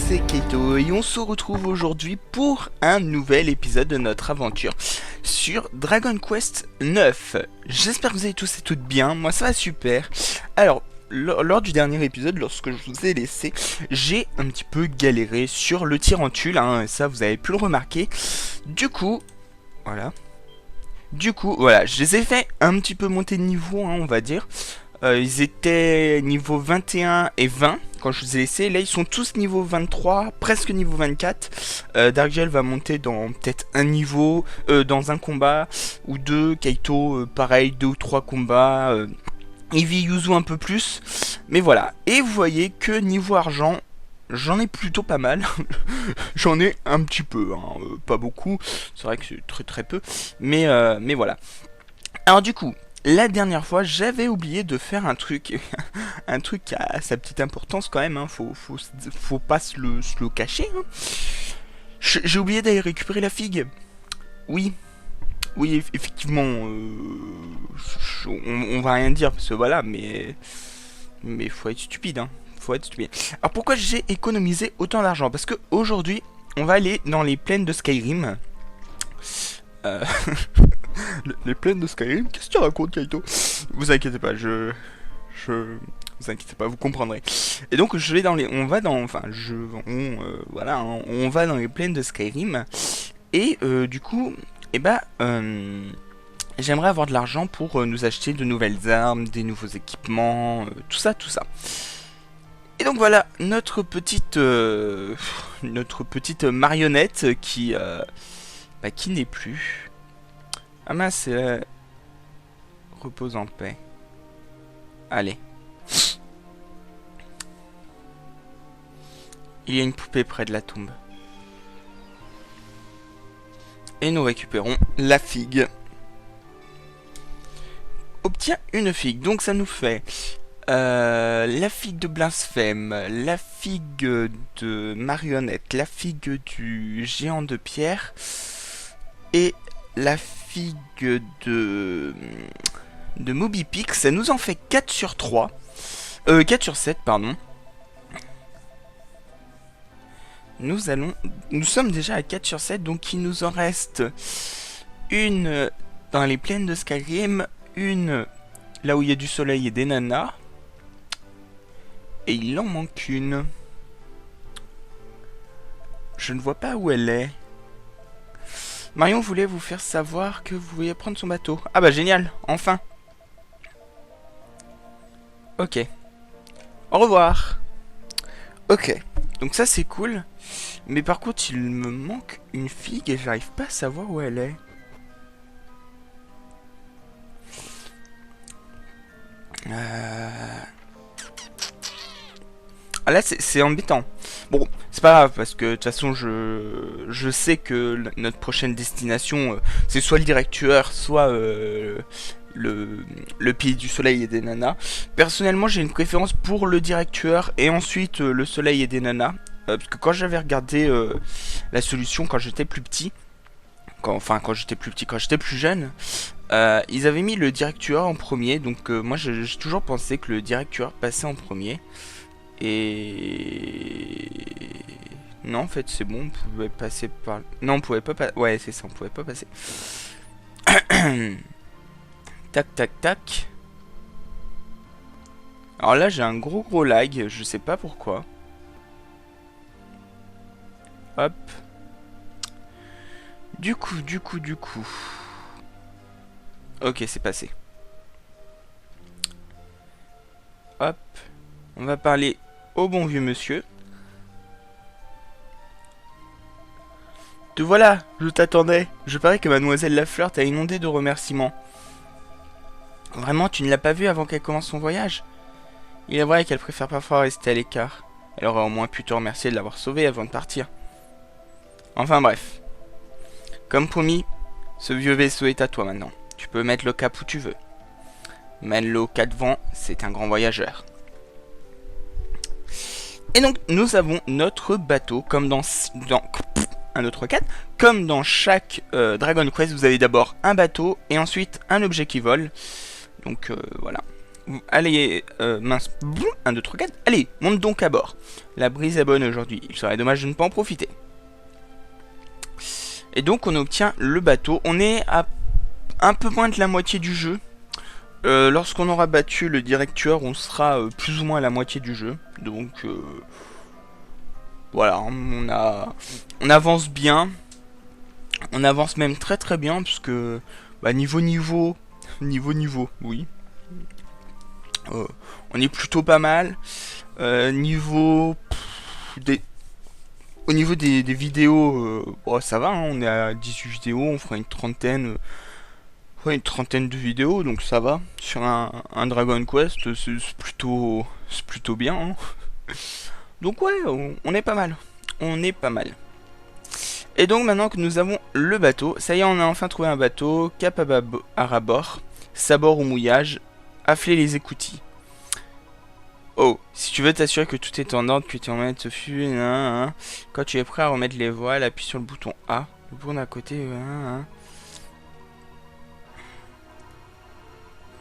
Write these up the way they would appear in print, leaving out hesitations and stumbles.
c'est Kaito et on se retrouve aujourd'hui pour un nouvel épisode de notre aventure sur Dragon Quest 9. J'espère que vous allez tous et toutes bien, moi ça va super. Alors, lors du dernier épisode, lorsque je vous ai laissé, j'ai un petit peu galéré sur le Tyrantule, hein, ça vous avez pu le remarquer. Du coup, voilà, je les ai fait un petit peu monter de niveau, hein, on va dire. Ils étaient niveau 21 et 20 quand je vous ai laissé. Là, ils sont tous niveau 23, presque niveau 24. Darkgel va monter dans peut-être un niveau, dans un combat ou deux. Kaito, pareil, 2 ou 3 combats. Eevee, Yuzu un peu plus. Mais voilà. Et vous voyez que niveau argent, j'en ai plutôt pas mal. J'en ai un petit peu, hein, pas beaucoup. C'est vrai que c'est très très peu. Mais voilà. Alors du coup, la dernière fois, j'avais oublié de faire un truc, un truc qui a sa petite importance quand même, hein. Faut pas se le cacher, hein. J'ai oublié d'aller récupérer la figue. Oui, effectivement, on va rien dire, parce que voilà, mais faut être stupide, hein. Faut être stupide. Alors pourquoi j'ai économisé autant d'argent? Parce que aujourd'hui, on va aller dans les plaines de Skyrim. Les plaines de Skyrim, qu'est-ce que tu racontes, Kaito? Vous inquiétez pas, vous inquiétez pas, vous comprendrez. Et donc je vais dans les, on va dans les plaines de Skyrim. Et du coup, j'aimerais avoir de l'argent pour nous acheter de nouvelles armes, des nouveaux équipements, tout ça. Et donc voilà notre petite marionnette qui n'est plus. Ah mince, repose en paix. Allez. Il y a une poupée près de la tombe. Et nous récupérons la figue. Obtient une figue. Donc ça nous fait la figue de blasphème, la figue de marionnette, la figue du géant de pierre et la figue de Moby-Pick. Ça nous en fait 4 sur 3. 4 sur 7, pardon. Nous sommes déjà à 4 sur 7, donc il nous en reste une dans les plaines de Skyrim, une là où il y a du soleil et des nanas, et il en manque une. Je ne vois pas où elle est. Marion voulait vous faire savoir que vous vouliez prendre son bateau. Ah bah génial, enfin. Ok. Au revoir. Ok, donc ça c'est cool. Mais par contre il me manque une figue et j'arrive pas à savoir où elle est. Ah là c'est embêtant. Bon, c'est pas grave parce que de toute façon je sais que notre prochaine destination c'est soit le directeur, soit le pays du soleil et des nanas. Personnellement j'ai une préférence pour le directeur et ensuite le soleil et des nanas. Parce que quand j'avais regardé la solution quand j'étais plus petit, quand j'étais plus jeune, ils avaient mis le directeur en premier. Donc moi j'ai toujours pensé que le directeur passait en premier. Et non, en fait c'est bon, on pouvait passer par... Non, on pouvait pas passer... Ouais, c'est ça, on pouvait pas passer. Tac, tac, tac. Alors là, j'ai un gros lag, je sais pas pourquoi. Hop. Du coup. Ok, c'est passé. Hop. On va parler au bon vieux monsieur. Te voilà, je t'attendais. Je parie que mademoiselle Lafleur t'a inondé de remerciements. Vraiment, tu ne l'as pas vue avant qu'elle commence son voyage? Il est vrai qu'elle préfère parfois rester à l'écart. Elle aurait au moins pu te remercier de l'avoir sauvée avant de partir. Enfin bref. Comme promis, ce vieux vaisseau est à toi maintenant. Tu peux mettre le cap où tu veux. Mène-le au quatre vents, c'est un grand voyageur. Et donc, nous avons notre bateau, comme dans un autre 4. Comme dans chaque Dragon Quest, vous avez d'abord un bateau et ensuite un objet qui vole. Donc voilà. Allez, mince. 1, 2, 3, 4. Allez, monte donc à bord. La brise est bonne aujourd'hui. Il serait dommage de ne pas en profiter. Et donc on obtient le bateau. On est à un peu moins de la moitié du jeu. Lorsqu'on aura battu le directeur, on sera plus ou moins à la moitié du jeu. Donc voilà, on avance bien. On avance même très très bien parce que bah, niveau, oui. On est plutôt pas mal. Niveau au niveau des vidéos, bon, ça va, hein, on est à 18 vidéos, on fera une trentaine. Ouais, une trentaine de vidéos, donc ça va. Sur un Dragon Quest, c'est plutôt bien. Hein. Donc ouais, on est pas mal. On est pas mal. Et donc maintenant que nous avons le bateau, ça y est, on a enfin trouvé un bateau. Cap à rabord, sabord au mouillage, affler les écoutilles. Oh, si tu veux t'assurer que tout est en ordre, que tu en mettes ce fût, quand tu es prêt à remettre les voiles, appuie sur le bouton A. Le bouton d'à côté,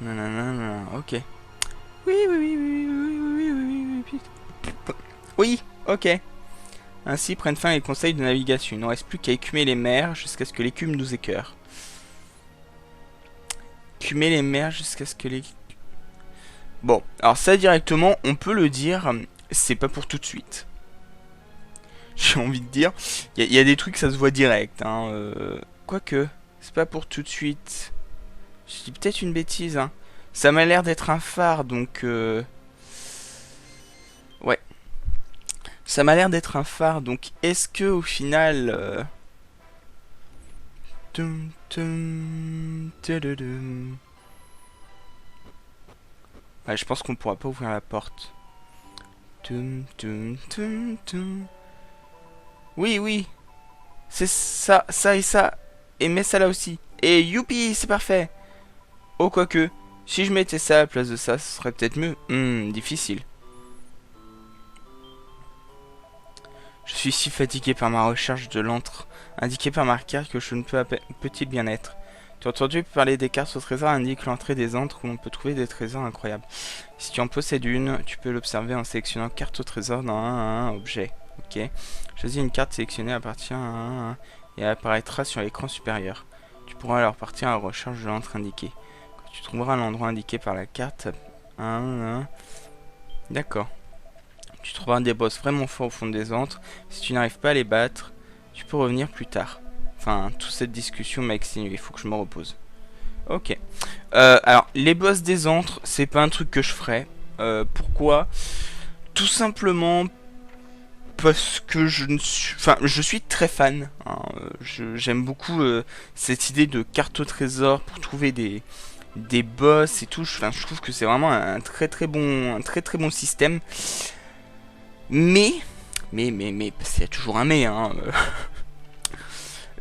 non, ok. Oui, ok. Ainsi prennent fin les conseils de navigation. Il ne reste plus qu'à écumer les mers jusqu'à ce que l'écume nous écœure. Écumer les mers jusqu'à ce que les... Bon, alors ça directement, on peut le dire, c'est pas pour tout de suite. J'ai envie de dire, il y a des trucs, ça se voit direct. Hein, quoique, c'est pas pour tout de suite. Je dis peut-être une bêtise, hein. Ça m'a l'air d'être un phare, donc... Ouais. Ça m'a l'air d'être un phare, donc est-ce que au final... Ouais, je pense qu'on pourra pas ouvrir la porte. Oui, oui. C'est ça, ça et ça. Et mets ça là aussi. Et youpi, c'est parfait. Oh, quoique. Si je mettais ça à la place de ça, ce serait peut-être mieux. Difficile. Je suis si fatigué par ma recherche de l'antre, indiqué par ma carte que je ne peux peut-il bien être. Tu as entendu parler des cartes au trésor indiquent l'entrée des antres où l'on peut trouver des trésors incroyables. Si tu en possèdes une, tu peux l'observer en sélectionnant carte au trésor dans un objet. Ok. Choisis une carte sélectionnée appartient à un et elle apparaîtra sur l'écran supérieur. Tu pourras alors partir à la recherche de l'antre indiqué. Quand tu trouveras l'endroit indiqué par la carte, D'accord. Tu trouveras des boss vraiment forts au fond des antres. Si tu n'arrives pas à les battre, tu peux revenir plus tard. Enfin, toute cette discussion m'a exténué, il faut que je me repose. Ok. Alors, les boss des antres, c'est pas un truc que je ferais. Pourquoi? Tout simplement parce que je suis très fan. Hein, j'aime beaucoup cette idée de carte au trésor pour trouver des boss et tout. Je trouve que c'est vraiment un très très bon système. Mais, parce qu'il y a toujours un mais, hein.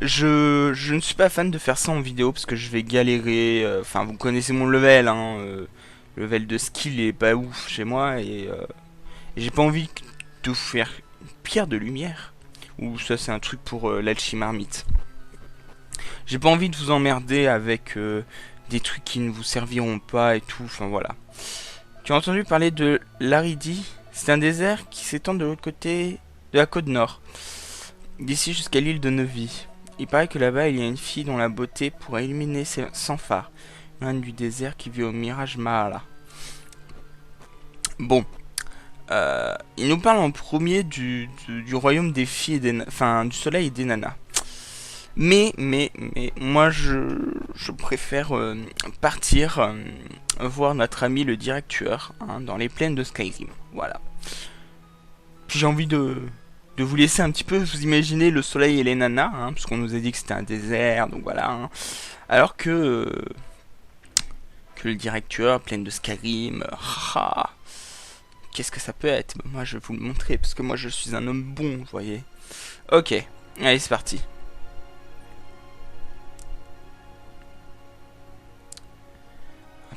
Je ne suis pas fan de faire ça en vidéo parce que je vais galérer. Enfin, vous connaissez mon level, hein. Le level de skill est pas ouf chez moi et j'ai pas envie de vous faire une pierre de lumière. Ou ça, c'est un truc pour l'alchimarmite. J'ai pas envie de vous emmerder avec des trucs qui ne vous serviront pas et tout. Enfin, voilà. Tu as entendu parler de l'Aridi? C'est un désert qui s'étend de l'autre côté de la côte nord, d'ici jusqu'à l'île de Neuvy. Il paraît que là-bas il y a une fille dont la beauté pourrait illuminer sans phare, une reine du désert qui vit au Mirage Mahala. Bon, il nous parle en premier du royaume des filles et enfin du soleil et des nanas. Mais moi je préfère partir voir notre ami le directeur hein, dans les plaines de Skyrim. Voilà. Puis j'ai envie de vous laisser un petit peu vous imaginer le soleil et les nanas, hein, parce qu'on nous a dit que c'était un désert, donc voilà. Hein. Alors que le directeur, plaine de Skyrim, qu'est-ce que ça peut être? Moi je vais vous le montrer, parce que moi je suis un homme bon, vous voyez. Ok, allez c'est parti.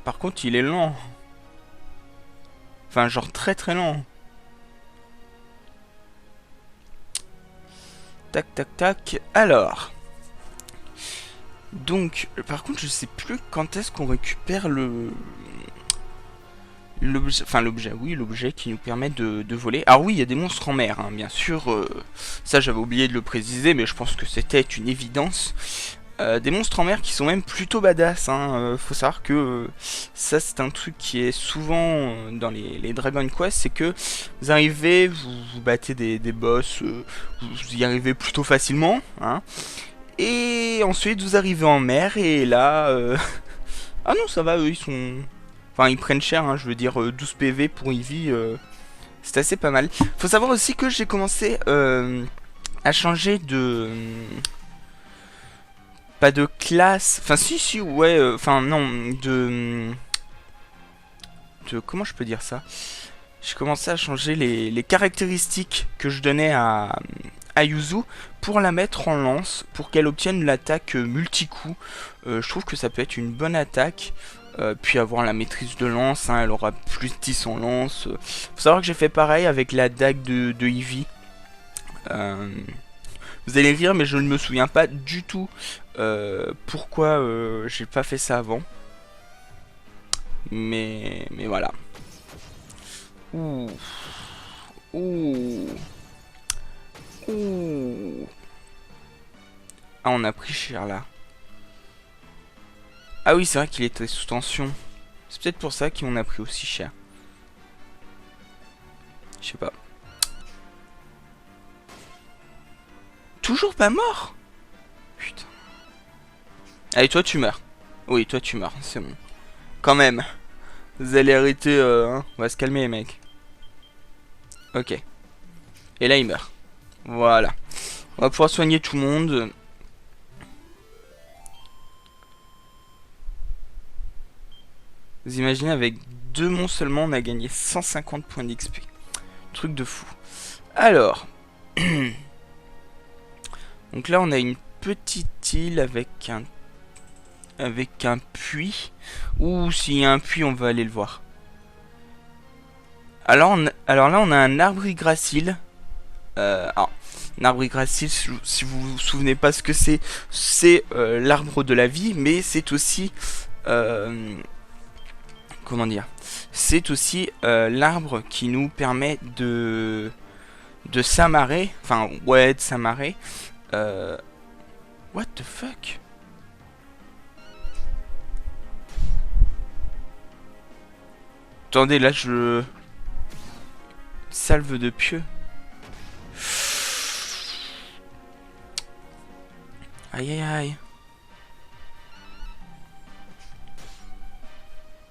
Par contre, il est lent. Enfin, genre très très lent. Tac, tac, tac. Alors. Donc, par contre, je sais plus quand est-ce qu'on récupère le... l'objet, oui, l'objet qui nous permet de voler. Alors oui, il y a des monstres en mer, hein, bien sûr. Ça, j'avais oublié de le préciser, mais je pense que c'était une évidence. Des monstres en mer qui sont même plutôt badass, hein. Faut savoir que ça, c'est un truc qui est souvent dans les Dragon Quest, c'est que vous arrivez, vous battez des boss, vous y arrivez plutôt facilement, hein. Et ensuite, vous arrivez en mer, et là... ah non, ça va, eux, ils sont... Enfin, ils prennent cher, hein, je veux dire, 12 PV pour Eevee, c'est assez pas mal. Faut savoir aussi que j'ai commencé à changer de... pas de classe... Enfin, si, ouais, enfin, non, comment je peux dire ça? J'ai commencé à changer les caractéristiques que je donnais à Yuzu pour la mettre en lance, pour qu'elle obtienne l'attaque multi-coup. Je trouve que ça peut être une bonne attaque. Puis avoir la maîtrise de lance, hein, elle aura plus 10 en lance. Faut savoir que j'ai fait pareil avec la dague de Eevee. Vous allez rire, mais je ne me souviens pas du tout pourquoi j'ai pas fait ça avant. Mais voilà. Ouh. Ouh. Ouh. Ah, on a pris cher là. Ah oui, c'est vrai qu'il était sous tension. C'est peut-être pour ça qu'on a pris aussi cher. Je sais pas. Toujours pas mort? Putain. Allez, toi tu meurs. Oui, toi tu meurs, c'est bon. Quand même. Vous allez arrêter, hein. On va se calmer les mecs. Ok. Et là il meurt. Voilà. On va pouvoir soigner tout le monde. Vous imaginez, avec 2 monstres seulement, on a gagné 150 points d'XP. Truc de fou. Alors. Donc là, on a une petite île avec un puits. Ou s'il y a un puits, on va aller le voir. Alors là, on a un arbre yggdrasil. Un arbre yggdrasil, si vous vous souvenez pas ce que c'est l'arbre de la vie, mais c'est aussi... comment dire, c'est aussi l'arbre qui nous permet de s'amarrer, enfin ouais, de s'amarrer. What the fuck? Attendez, là je... Salve de pieux. Aïe aïe aïe.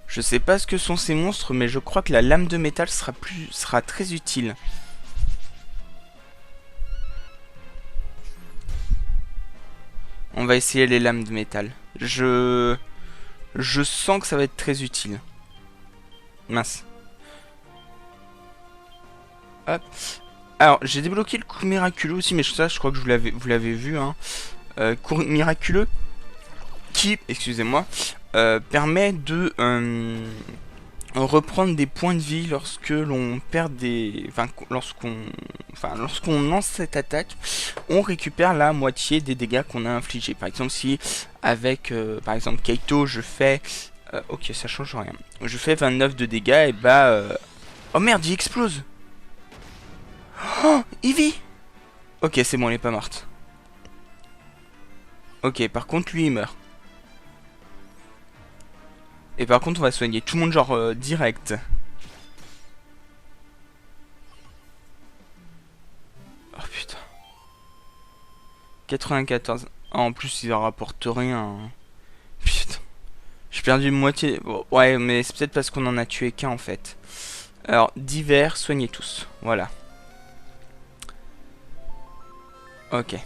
Je sais pas ce que sont ces monstres, mais je crois que la lame de métal sera très utile. On va essayer les lames de métal. Je sens que ça va être très utile. Mince. Hop. Alors, j'ai débloqué le coup miraculeux aussi, mais ça, je crois que vous l'avez vu, hein. Coup miraculeux qui, excusez-moi, permet de reprendre des points de vie lorsque l'on perd des... Enfin, lorsqu'on lance cette attaque, on récupère la moitié des dégâts qu'on a infligés. Par exemple, si avec, par exemple, Kaito, je fais... ok, ça change rien. Je fais 29 de dégâts, et bah... Oh merde, il explose. Oh, Eevee. Ok, c'est bon, elle est pas morte. Ok, par contre, lui, il meurt. Et par contre, on va soigner tout le monde, genre, direct. Oh putain. 94. Ah, en plus, il rapporte rien. Putain. J'ai perdu moitié. Bon, ouais, mais c'est peut-être parce qu'on en a tué qu'un, en fait. Alors, divers, soignez tous. Voilà. Ok.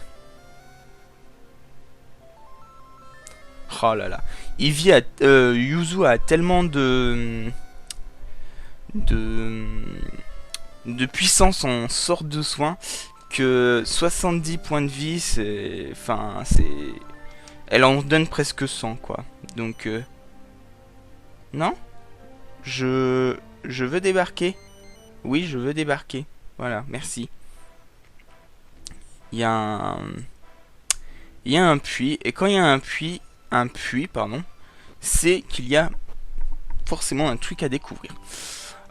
Oh là là. Yuzu a tellement de puissance en sorte de soin que 70 points de vie, c'est... Enfin, c'est... Elle en donne presque 100, quoi. Donc... Non? Je veux débarquer. Oui, je veux débarquer. Voilà, merci. Il y a un puits. Et quand il y a un puits, pardon, c'est qu'il y a forcément un truc à découvrir.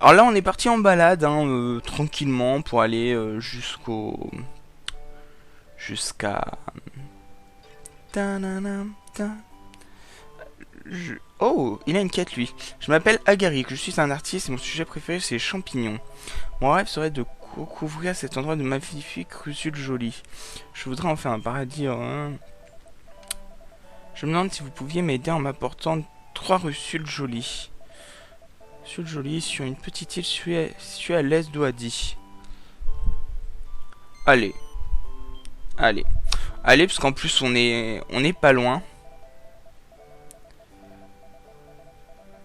Alors là, on est parti en balade, hein, tranquillement, pour aller jusqu'à... Oh, il a une quête, lui. Je m'appelle Agaric, je suis un artiste et mon sujet préféré, c'est les champignons. Mon rêve serait de couvrir cet endroit de magnifique Rusule jolie. Je voudrais en faire un paradis. Hein. Je me demande si vous pouviez m'aider en m'apportant 3 Rusule jolies. Rusule jolie sur une petite île située à l'est d'Ouadi. Allez. Allez. Allez, parce qu'en plus, on est pas loin.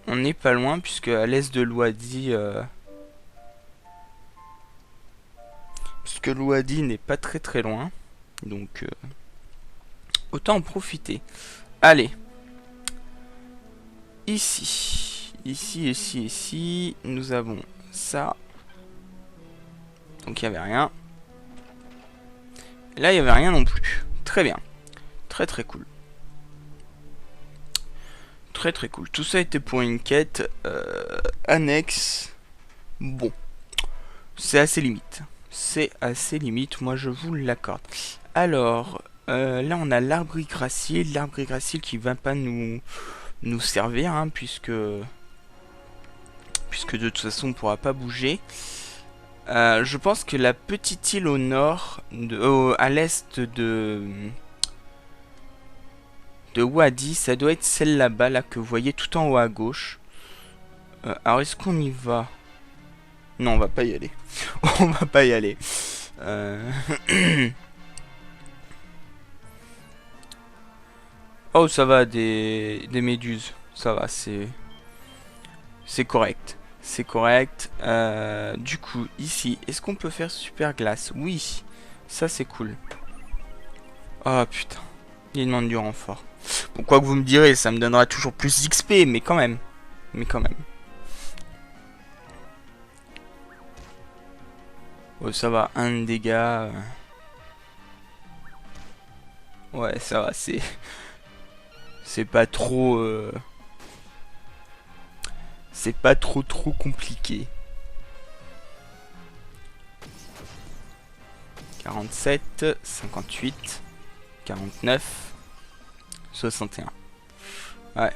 On n'est pas loin, puisque à l'est de l'Ouadi... Puisque l'Ouadi n'est pas très loin. Donc, autant en profiter. Allez. Ici, nous avons ça. Donc, il n'y avait rien. Là, il n'y avait rien non plus. Très bien. Très cool. Très cool. Tout ça était pour une quête annexe. Bon. C'est assez limite. C'est assez limite, moi je vous l'accorde. Alors, là on a l'arbre gracile. L'arbre gracile qui va pas nous servir, hein, puisque de toute façon on pourra pas bouger. Je pense que la petite île au nord, à l'est de Ouadi, ça doit être celle là-bas, là, que vous voyez tout en haut à gauche. Alors est-ce qu'on y va? Non, on va pas y aller. On va pas y aller. Oh, ça va, des méduses. Ça va, c'est correct. C'est correct. Du coup, ici, est-ce qu'on peut faire super glace? Oui, ça c'est cool. Oh putain, il demande du renfort. Bon, quoi que vous me direz, ça me donnera toujours plus d'XP, mais quand même. Oh, ça va, un dégât. Ouais, ça va, c'est pas trop... C'est pas trop compliqué. 47, 58, 49, 61. Ouais.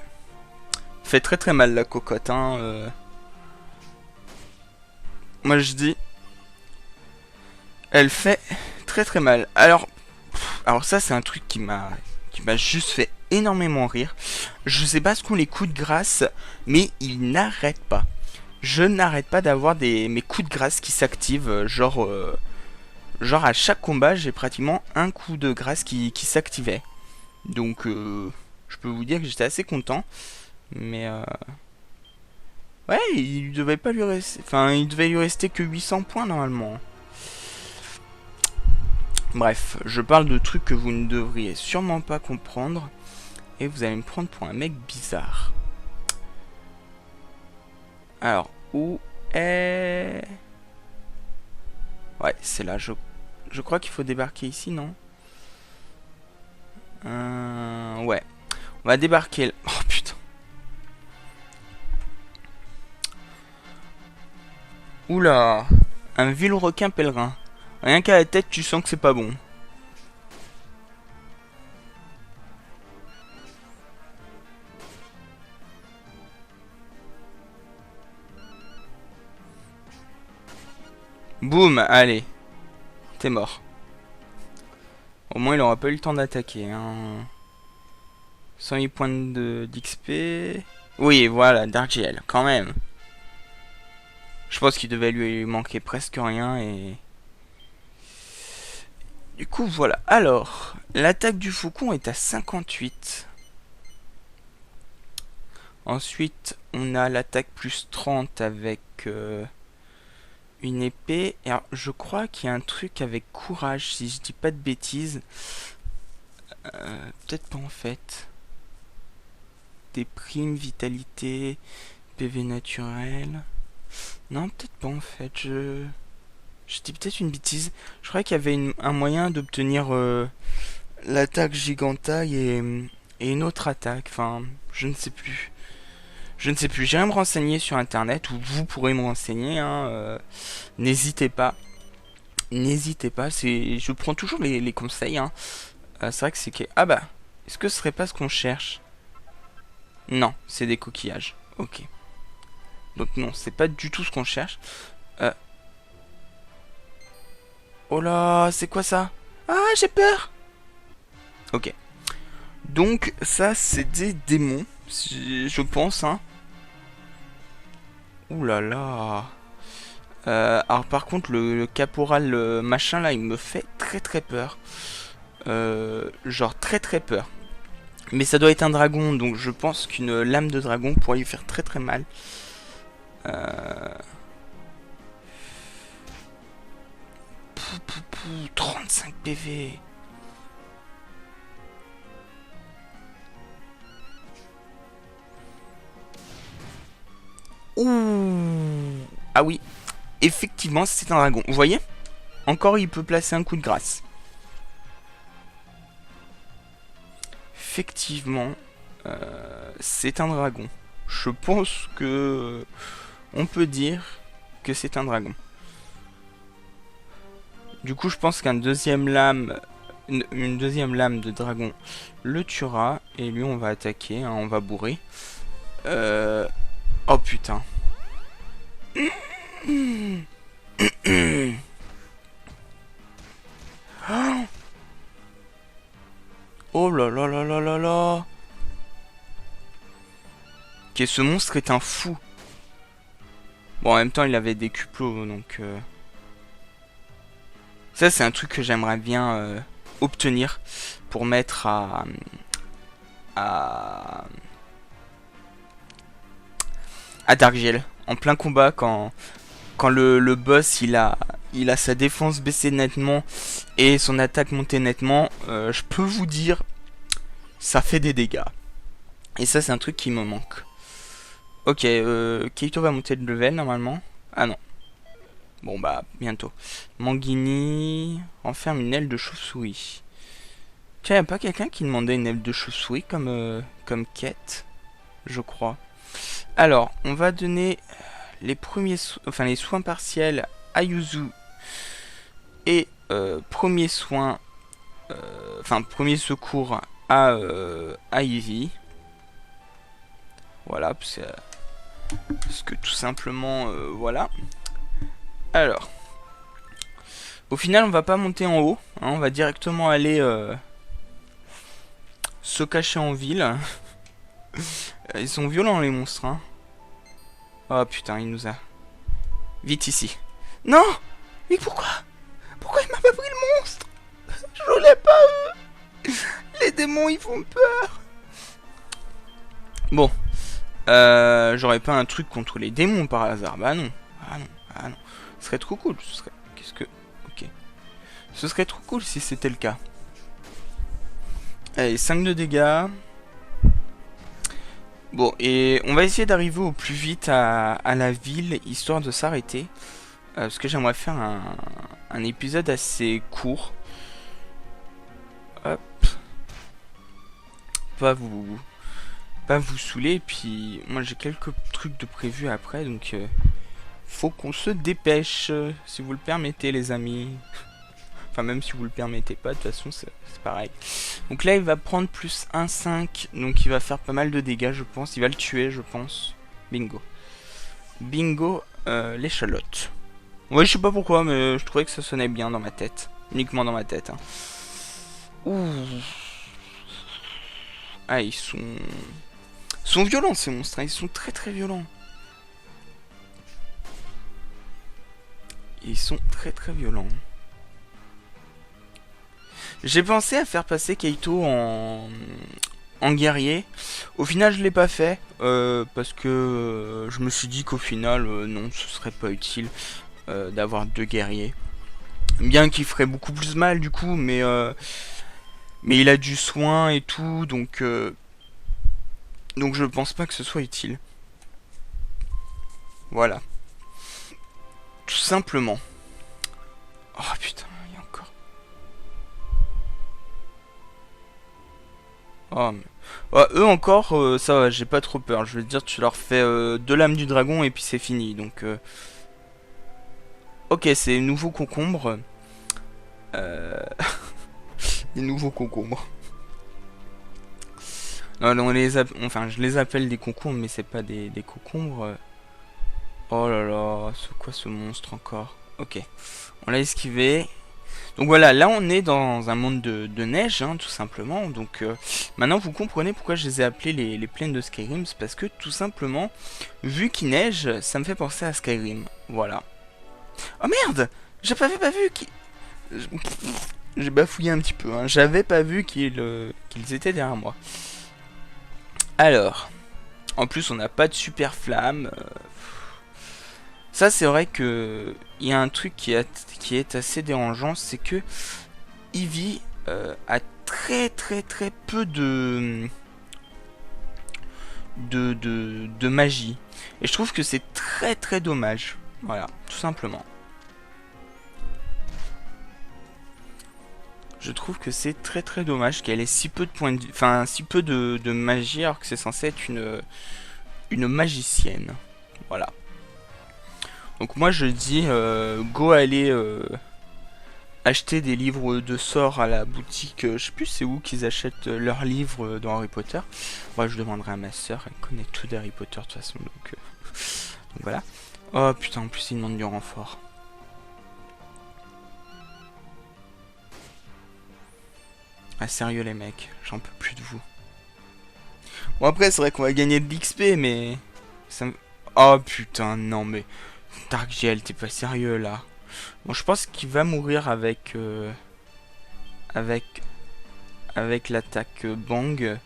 Fait très mal la cocotte, hein. Moi je dis... Elle fait très mal. Alors ça c'est un truc qui m'a juste fait énormément rire. Je sais pas ce qu'ont les coups de grâce, mais ils n'arrêtent pas. Je n'arrête pas d'avoir mes coups de grâce qui s'activent, genre à chaque combat j'ai pratiquement un coup de grâce qui s'activait. Donc je peux vous dire que j'étais assez content, mais ouais, il devait pas lui rester, enfin il devait lui rester que 800 points normalement. Bref, je parle de trucs que vous ne devriez sûrement pas comprendre. Et vous allez me prendre pour un mec bizarre. Alors, où est... Ouais, c'est là. Je crois qu'il faut débarquer ici, non? Ouais. On va débarquer... Oh putain. Oula. Un vil requin pèlerin. Rien qu'à la tête, tu sens que c'est pas bon. Boum, allez. T'es mort. Au moins, il aura pas eu le temps d'attaquer. Hein. 108 points d'XP. Oui, voilà, d'Argiel, quand même. Je pense qu'il devait lui manquer presque rien et... Du coup, voilà. Alors, l'attaque du faucon est à 58. Ensuite, on a l'attaque plus 30 avec une épée. Et alors, je crois qu'il y a un truc avec courage, si je dis pas de bêtises. Peut-être pas en fait. Des primes, vitalité, PV naturel. Non, peut-être pas en fait. Je dis peut-être une bêtise. Je crois qu'il y avait un moyen d'obtenir l'attaque gigantaille et une autre attaque. Enfin, je ne sais plus. Je ne sais plus, j'irai me renseigner sur internet, ou vous pourrez me renseigner, hein, n'hésitez pas. N'hésitez pas, je prends toujours les conseils, hein. C'est vrai que c'est que... Ah bah, est-ce que ce serait pas ce qu'on cherche? Non, c'est des coquillages. Ok. Donc non, c'est pas du tout ce qu'on cherche. Euh... Oh là, c'est quoi ça? Ah, j'ai peur. Ok. Donc ça, c'est des démons, je pense, hein. Ouh là là. Alors par contre, le caporal machin là, il me fait très très peur. Genre très très peur. Mais ça doit être un dragon, donc je pense qu'une lame de dragon pourrait lui faire très très mal. Pou, pou, pou, 35 PV. Ouh. Ah oui, effectivement, c'est un dragon. Vous voyez? Encore, il peut placer un coup de grâce. Effectivement, c'est un dragon. Je pense que on peut dire que c'est un dragon. Du coup, je pense qu'un deuxième lame, une deuxième lame de dragon le tuera. Et lui, on va attaquer, hein, on va bourrer. Oh putain. Oh là là là là là là. Ok, ce monstre est un fou. Bon, en même temps, il avait des cuplots, donc... Ça, c'est un truc que j'aimerais bien obtenir pour mettre à... à Darkgel. En plein combat, quand le boss, il a sa défense baissée nettement et son attaque montée nettement, je peux vous dire, ça fait des dégâts. Et ça, c'est un truc qui me manque. Ok, Kaito va monter de level normalement. Ah non. Bon bah, bientôt. Manguini renferme une aile de chauve-souris. Tiens, y'a pas quelqu'un qui demandait une aile de chauve-souris comme quête? Je crois. Alors, on va donner les les soins partiels à Yuzu. Et premier soin... premier secours à Ivy. Voilà, parce que tout simplement, voilà. Alors, au final, on va pas monter en haut, hein, on va directement aller se cacher en ville. Ils sont violents les monstres, hein. Oh putain, il nous a... Vite ici. Non! Mais pourquoi? Pourquoi il m'a pas pris le monstre? Je voulais pas eux. Les démons, ils font peur. Bon. J'aurais pas un truc contre les démons par hasard. Bah non. Ah non. Ah non. Ce serait trop cool. Ce serait... Qu'est-ce que... Ok. Ce serait trop cool si c'était le cas. Allez, 5 de dégâts. Bon, et on va essayer d'arriver au plus vite à la ville, histoire de s'arrêter. Parce que j'aimerais faire un épisode assez court. Hop. Pas vous saouler. Et puis, moi j'ai quelques trucs de prévu après. Donc, faut qu'on se dépêche. Si vous le permettez, les amis. Enfin, même si vous le permettez pas, de toute façon, c'est pareil. Donc là, il va prendre plus 1,5. Donc il va faire pas mal de dégâts, je pense. Il va le tuer, je pense. Bingo. Bingo, l'échalote. Ouais, je sais pas pourquoi, mais je trouvais que ça sonnait bien dans ma tête. Uniquement dans ma tête. Hein. Ouh. Ah, ils sont violents, ces monstres. Hein. Ils sont très très violents. Ils sont très très violents. J'ai pensé à faire passer Kaito en guerrier. Au final, je l'ai pas fait parce que je me suis dit qu'au final, non, ce serait pas utile d'avoir 2 guerriers. Bien qu'il ferait beaucoup plus mal du coup, mais il a du soin et tout, donc je pense pas que ce soit utile. Voilà. Tout simplement. Oh putain. Oh, Ouais, eux encore, ça va, j'ai pas trop peur. Je veux dire, tu leur fais deux lames du dragon et puis c'est fini. Donc, ok, c'est nouveau concombre. Euh... Les nouveaux concombres. Non, enfin, je les appelle des concombres, mais c'est pas des concombres. Oh là là, c'est quoi ce monstre encore? Ok, on l'a esquivé. Donc voilà, là on est dans un monde de neige, hein, tout simplement. Donc maintenant vous comprenez pourquoi je les ai appelés les plaines de Skyrim. C'est parce que tout simplement, vu qu'il neige, ça me fait penser à Skyrim. Voilà. Oh merde! J'avais pas vu qu'ils... J'ai bafouillé un petit peu, hein. J'avais pas vu qu'ils étaient derrière moi. Alors, en plus on n'a pas de super flamme. Ça c'est vrai que il y a un truc qui est assez dérangeant, c'est que Ivy a très peu de magie. Et je trouve que c'est très dommage. Voilà, tout simplement. Je trouve que c'est très dommage qu'elle ait si peu de points de... Enfin, si peu de magie alors que c'est censé être une magicienne. Voilà. Donc moi je dis, go aller acheter des livres de sorts à la boutique, je sais plus c'est où qu'ils achètent leurs livres dans Harry Potter. Moi je demanderai à ma soeur, elle connaît tout d'Harry Potter de toute façon, donc voilà. Oh putain, en plus il demande du renfort. Ah sérieux les mecs, j'en peux plus de vous. Bon après c'est vrai qu'on va gagner de l'XP mais... Ça me... Oh putain non mais... Darkgel, t'es pas sérieux là. Bon je pense qu'il va mourir avec... avec l'attaque Bang.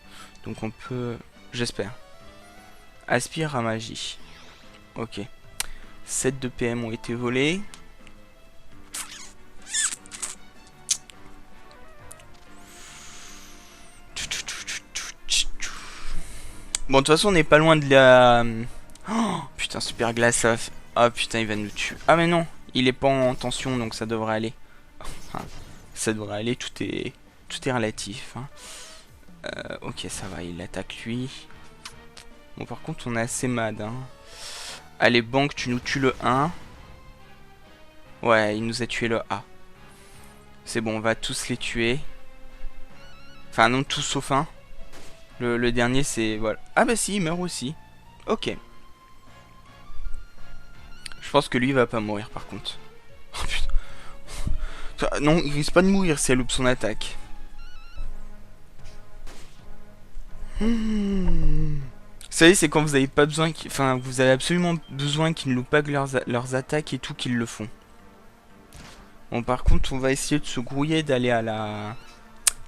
Donc on peut... J'espère. Aspire à magie. Ok. 7 de PM ont été volés. Bon, de toute façon, on n'est pas loin de la... Oh, putain, super glace, ça va faire... Ah, putain, il va nous tuer. Ah, mais non, il est pas en tension, donc ça devrait aller. Enfin, ça devrait aller, tout est relatif. Hein. Ok, ça va, il attaque lui. Bon, par contre, on est assez mad. Hein. Allez, Bank, tu nous tues le 1. Ouais, il nous a tué le A. C'est bon, on va tous les tuer. Enfin, non, tous sauf un. Le dernier, c'est... Voilà. Ah bah si, il meurt aussi. Ok. Je pense que lui, il va pas mourir, par contre. Oh putain. Non, il risque pas de mourir si elle loupe son attaque. Vous savez, c'est quand vous avez pas besoin... Enfin, vous avez absolument besoin qu'ils ne loupent pas que leurs attaques et tout, qu'ils le font. Bon, par contre, on va essayer de se grouiller d'aller à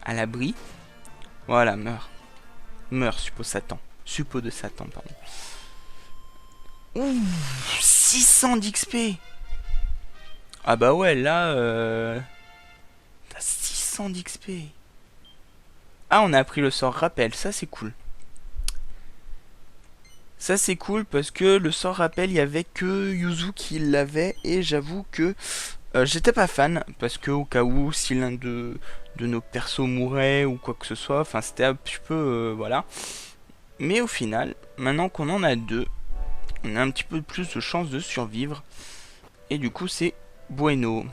l'abri. Voilà, meurt. Meurt, suppos Satan. Suppos de Satan, pardon. Ouh, 600 d'XP. Ah bah ouais, là, t'as 600 d'XP. Ah, on a appris le sort rappel, ça c'est cool. Ça c'est cool parce que le sort rappel, il y avait que Yuzu qui l'avait et j'avoue que j'étais pas fan parce que au cas où si l'un de nos persos mourait ou quoi que ce soit, enfin c'était un petit peu voilà. Mais au final, maintenant qu'on en a deux, on a un petit peu plus de chances de survivre et du coup c'est bueno.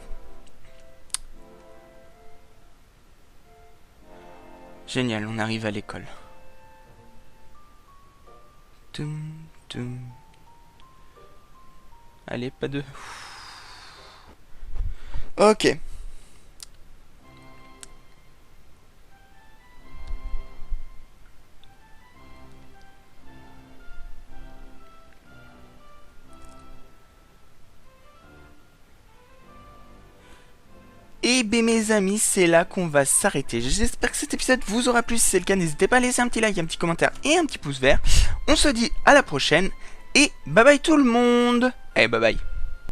Génial, on arrive à l'école. Allez, pas de... Ok. Et bien mes amis, c'est là qu'on va s'arrêter. J'espère que cet épisode vous aura plu. Si c'est le cas, n'hésitez pas à laisser un petit like, un petit commentaire et un petit pouce vert. On se dit à la prochaine. Et bye bye tout le monde. Et bye bye.